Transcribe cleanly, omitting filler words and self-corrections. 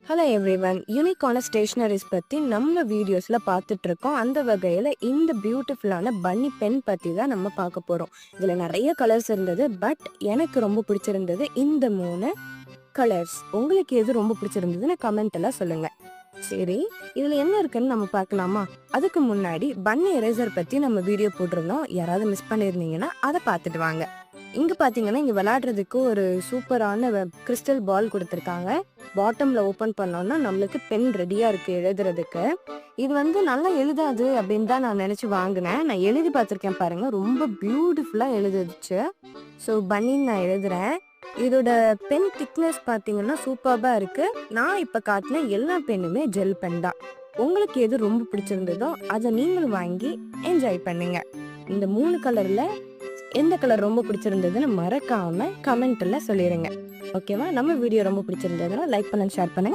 Hello everyone, யூனிக்கான stationeries பற்றி நம்ம வீடியோஸில் பார்த்துட்டு இருக்கோம். அந்த வகையில் இந்த பியூட்டிஃபுல்லான பன்னி பென் பற்றி தான் நம்ம பார்க்க போகிறோம். இதில் நிறைய கலர்ஸ் இருந்தது, பட் எனக்கு ரொம்ப பிடிச்சிருந்தது இந்த 3 கலர்ஸ். உங்களுக்கு எது ரொம்ப பிடிச்சிருந்ததுன்னு கமெண்ட் எல்லாம் சொல்லுங்கள். சரி, இதில் என்ன இருக்குன்னு நம்ம பார்க்கலாமா? அதுக்கு முன்னாடி பன்னி எரேசர் பற்றி நம்ம வீடியோ போட்டிருந்தோம். யாராவது மிஸ் பண்ணியிருந்தீங்கன்னா அதை பார்த்துட்டு வாங்க. இங்கே பார்த்தீங்கன்னா, இங்கே விளையாடுறதுக்கு ஒரு சூப்பரான கிறிஸ்டல் பால் கொடுத்துருக்காங்க. பாட்டமில் ஓப்பன் பண்ணோன்னா நம்மளுக்கு பென் ரெடியாக இருக்குது எழுதுறதுக்கு. இது நல்லா எழுதாது அப்படின்னு தான் நான் நினச்சி வாங்கினேன். நான் எழுதி பார்த்துருக்கேன் பாருங்கள், ரொம்ப பியூட்டிஃபுல்லாக எழுதுச்சு. ஸோ பன்னின்னு நான் எழுதுகிறேன். இதோட பென் திக்னஸ் பார்த்தீங்கன்னா சூப்பராக இருக்குது. நான் இப்போ காட்டின எல்லா பென்னுமே ஜெல் பென் தான். உங்களுக்கு எது ரொம்ப பிடிச்சிருந்ததோ அதை நீங்களும் வாங்கி என்ஜாய் பண்ணுங்க. இந்த 3 கலரில் எந்த கலர் ரொம்ப பிடிச்சிருந்ததுன்னு மறக்காம கமெண்ட்ல சொல்லிடுங்க. ஓகேவா? நம்ம வீடியோ ரொம்ப பிடிச்சிருந்ததுன்னா லைக் பண்ணுங்க, ஷேர் பண்ணுங்க.